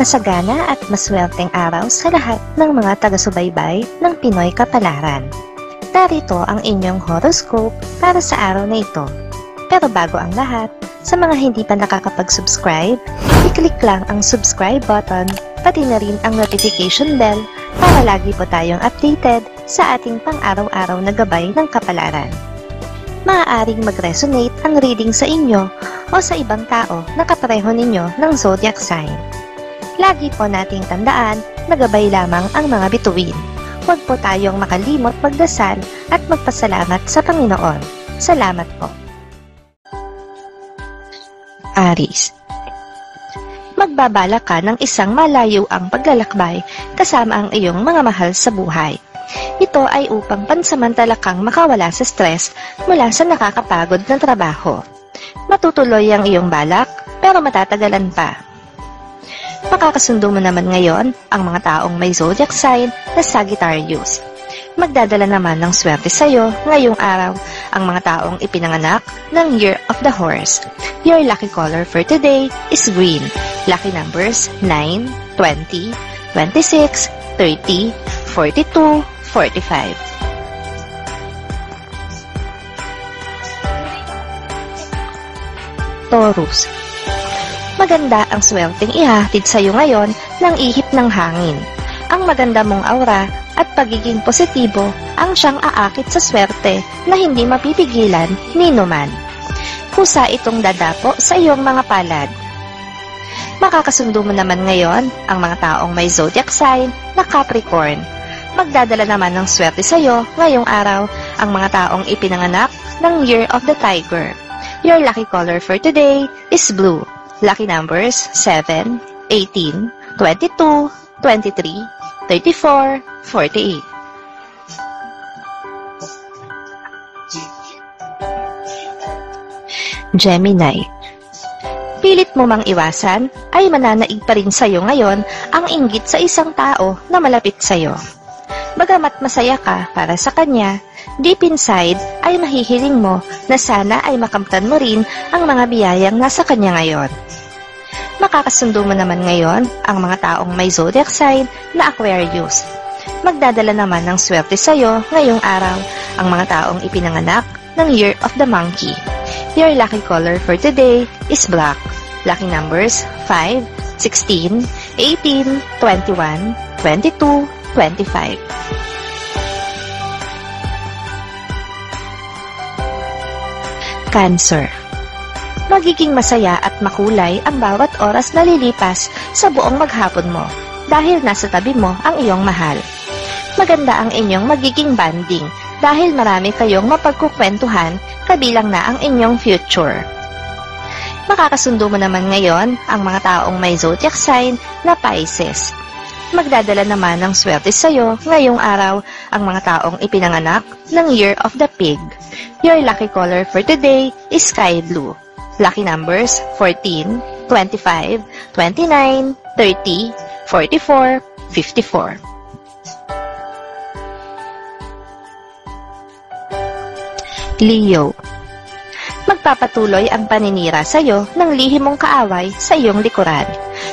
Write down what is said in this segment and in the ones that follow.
Masagana at maswerteng araw sa lahat ng mga taga-subaybay ng Pinoy Kapalaran. Narito ang inyong horoscope para sa araw na ito. Pero bago ang lahat, sa mga hindi pa nakakapag-subscribe, i-click lang ang subscribe button, pati na rin ang notification bell para lagi po tayong updated sa ating pang-araw-araw na gabay ng kapalaran. Maaaring mag-resonate ang reading sa inyo o sa ibang tao na kapareho ninyo ng zodiac sign. Lagi po nating tandaan na gabay lamang ang mga bituin. Huwag po tayong makalimot magdasal at magpasalamat sa Panginoon. Salamat po. Aries. Magbabala ka ng isang malayo ang paglalakbay kasama ang iyong mga mahal sa buhay. Ito ay upang pansamantala kang makawala sa stress mula sa nakakapagod na trabaho. Matutuloy ang iyong balak pero matatagalan pa. Makakasundo mo naman ngayon ang mga taong may zodiac sign na Sagittarius. Magdadala naman ng swerte sa iyo ngayong araw ang mga taong ipinanganak ng Year of the Horse. Your lucky color for today is green. Lucky numbers 9, 20, 26, 30, 42, 45. Taurus. Maganda ang swerteng ihahatid sa iyo ngayon ng ihip ng hangin. Ang maganda mong aura at pagiging positibo ang siyang aakit sa swerte na hindi mapipigilan nino man. Kusa itong dadapo sa iyong mga palad. Makakasundo mo naman ngayon ang mga taong may zodiac sign na Capricorn. Magdadala naman ng swerte sa iyo ngayong araw ang mga taong ipinanganak ng Year of the Tiger. Your lucky color for today is blue. Lucky numbers 7, 18, 22, 23, 34, 48. Gemini. Pilit mo mang iwasan ay mananaig pa rin sa iyo ngayon ang inggit sa isang tao na malapit sa iyo. Bagamat masaya ka para sa kanya, deep inside ay mahihiling mo na sana ay makamtan mo rin ang mga biyayang nasa kanya ngayon. Makakasundo mo naman ngayon ang mga taong may zodiac sign na Aquarius. Magdadala naman ng swerte sa iyo ngayong araw ang mga taong ipinanganak ng Year of the Monkey. Your lucky color for today is black. Lucky numbers 5, 16, 18, 21, 22, 25. Cancer. Magiging masaya at makulay ang bawat oras na lilipas sa buong maghapon mo dahil nasa tabi mo ang iyong mahal. Maganda ang inyong magiging banding dahil marami kayong mapagkukwentuhan kabilang na ang inyong future. Makakasundo mo naman ngayon ang mga taong may zodiac sign na Pisces. Magdadala naman ng swerte sa iyo ngayong araw ang mga taong ipinanganak ng Year of the Pig. Your lucky color for today is sky blue. Lucky numbers 14, 25, 29, 30, 44, 54. Leo. Magpapatuloy ang paninira sa iyo ng lihim mong kaaway sa iyong likuran.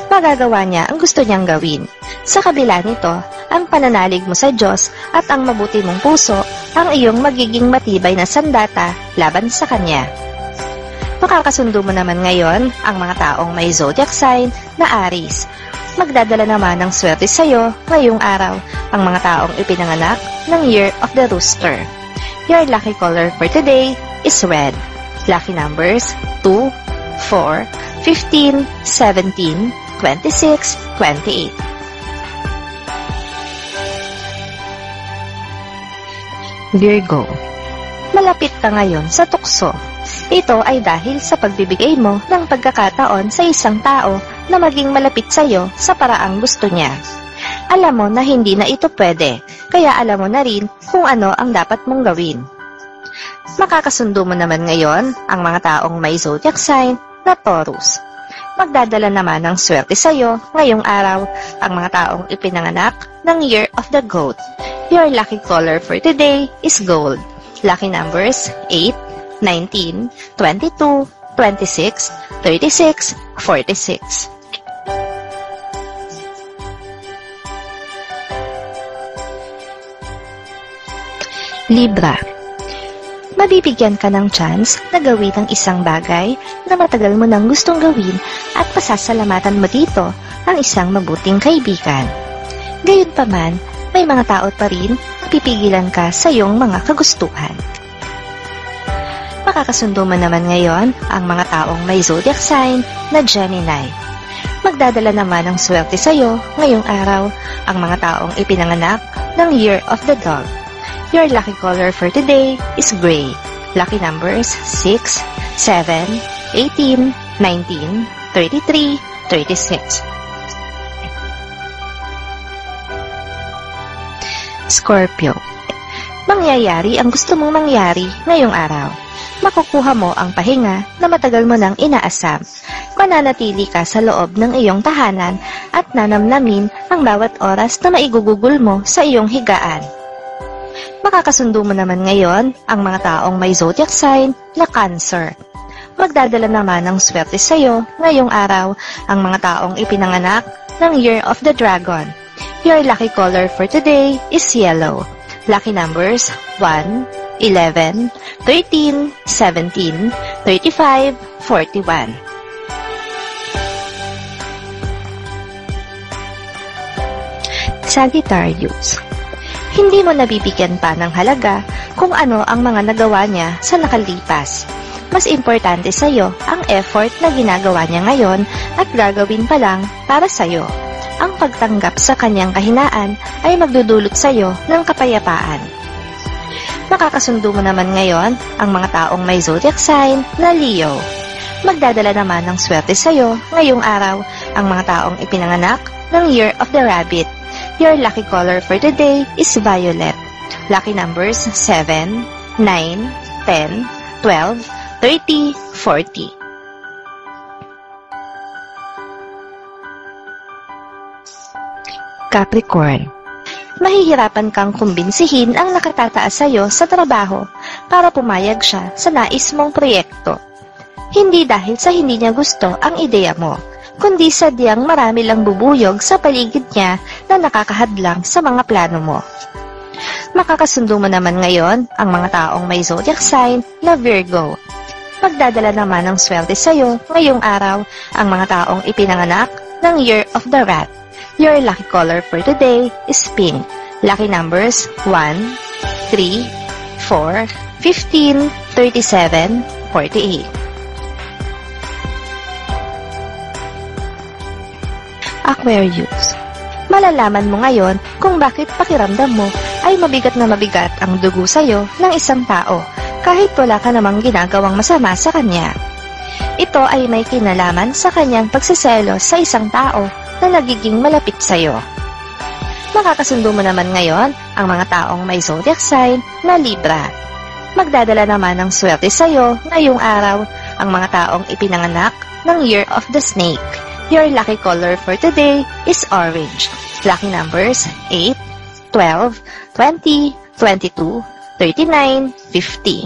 Magagawa niya ang gusto niyang gawin. Sa kabila nito, ang pananalig mo sa Diyos at ang mabuti mong puso ang iyong magiging matibay na sandata laban sa Kanya. Makakasundo mo naman ngayon ang mga taong may zodiac sign na Aries. Magdadala naman ng swerte sa iyo ngayong araw ang mga taong ipinanganak ng Year of the Rooster. Your lucky color for today is red. Lucky numbers 2, 4, 15, 17, 26, 28. Virgo. Malapit ka ngayon sa tukso. Ito ay dahil sa pagbibigay mo ng pagkakataon sa isang tao na maging malapit sa iyo sa paraang gusto niya. Alam mo na hindi na ito pwede, kaya alam mo na rin kung ano ang dapat mong gawin. Makakasundo mo naman ngayon ang mga taong may zodiac sign na Taurus. Magdadala naman ng swerte sa iyo ngayong araw ang mga taong ipinanganak ng Year of the Goat. Your lucky color for today is gold. Lucky numbers 8, 19, 22, 26, 36, 46. Libra. Mabibigyan ka ng chance na gawin ang isang bagay na matagal mo nang gustong gawin at pasasalamatan mo dito ang isang mabuting kaibigan. Gayunpaman, may mga tao pa rin na pipigilan ka sa iyong mga kagustuhan. Makakasundo mo naman ngayon ang mga taong may zodiac sign na Gemini. Magdadala naman ng swerte sa iyo ngayong araw ang mga taong ipinanganak ng Year of the Dog. Your lucky color for today is gray. Lucky numbers 6, 7, 18, 19, 33, 36. Scorpio. Mangyayari ang gusto mong mangyari ngayong araw. Makukuha mo ang pahinga na matagal mo nang inaasam. Mananatili ka sa loob ng iyong tahanan at nanamnamin ang bawat oras na maigugugol mo sa iyong higaan. Makakasundo mo naman ngayon ang mga taong may zodiac sign na Cancer. Magdadala naman ng swerte sa iyo ngayong araw ang mga taong ipinanganak ng Year of the Dragon. Your lucky color for today is yellow. Lucky numbers 1, 11, 13, 17, 35, 41. Sagittarius. Hindi mo nabibigyan pa ng halaga kung ano ang mga nagawa niya sa nakalipas. Mas importante sa iyo ang effort na ginagawa niya ngayon at gagawin pa lang para sa iyo. Ang pagtanggap sa kanyang kahinaan ay magdudulot sa iyo ng kapayapaan. Makakasundo mo naman ngayon ang mga taong may zodiac sign na Leo. Magdadala naman ng swerte sa iyo ngayong araw ang mga taong ipinanganak ng Year of the Rabbit. Your lucky color for today is violet. Lucky numbers 7, 9, 10, 12, 30, 40. Capricorn. Mahihirapan kang kumbinsihin ang nakatataas sa iyo sa trabaho para pumayag siya sa nais mong proyekto. Hindi dahil sa hindi niya gusto ang ideya mo, kundi sadyang marami lang bubuyog sa paligid niya na nakakahadlang sa mga plano mo. Makakasundo mo naman ngayon ang mga taong may zodiac sign na Virgo. Magdadala naman ng swerte sa iyo ngayong araw ang mga taong ipinanganak ng Year of the Rat. Your lucky color for today is pink. Lucky numbers 1, 3, 4, 15, 37, 48. Aquarius. Malalaman mo ngayon kung bakit pakiramdam mo ay mabigat na mabigat ang dugo sa'yo ng isang tao kahit wala ka namang ginagawang masama sa kanya. Ito ay may kinalaman sa kanyang pagsiselos sa isang tao na nagiging malapit sa'yo. Makakasundo mo naman ngayon ang mga taong may zodiac sign na Libra. Magdadala naman ng swerte sa'yo ngayong araw ang mga taong ipinanganak ng Year of the Snake. Your lucky color for today is orange. Lucky numbers 8, 12, 20, 22, 39, 50.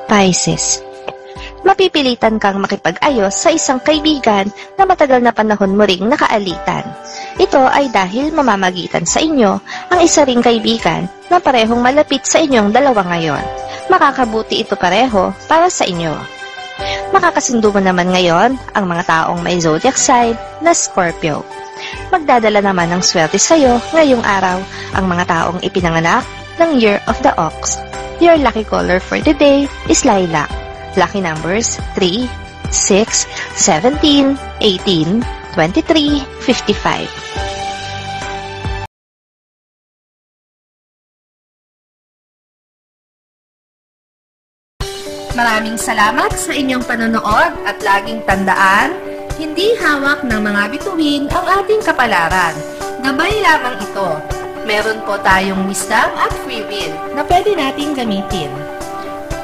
Pisces. Mapipilitan kang makipag-ayos sa isang kaibigan na matagal na panahon mo ring nakaalitan. Ito ay dahil mamamagitan sa inyo ang isa ring kaibigan na parehong malapit sa inyong dalawa ngayon. Makakabuti ito pareho para sa inyo. Makakasundo mo naman ngayon ang mga taong may zodiac sign na Scorpio. Magdadala naman ng swerte sa iyo ngayong araw ang mga taong ipinanganak ng Year of the Ox. Your lucky color for today is lilac. Lucky numbers 3, 6, 17, 18, 23, 55. Maraming salamat sa inyong panonood at laging tandaan, hindi hawak ng mga bituin ang ating kapalaran. Gabay lamang ito. Meron po tayong wisdom at free will na pwede nating gamitin.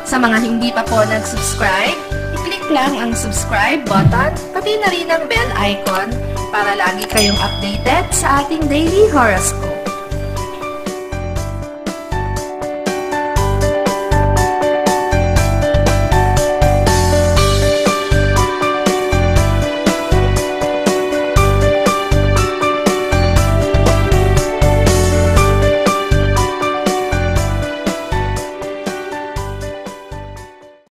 Sa mga hindi pa po nag-subscribe, i-click lang ang subscribe button, pati na rin ang bell icon para lagi kayong updated sa ating daily horoscope.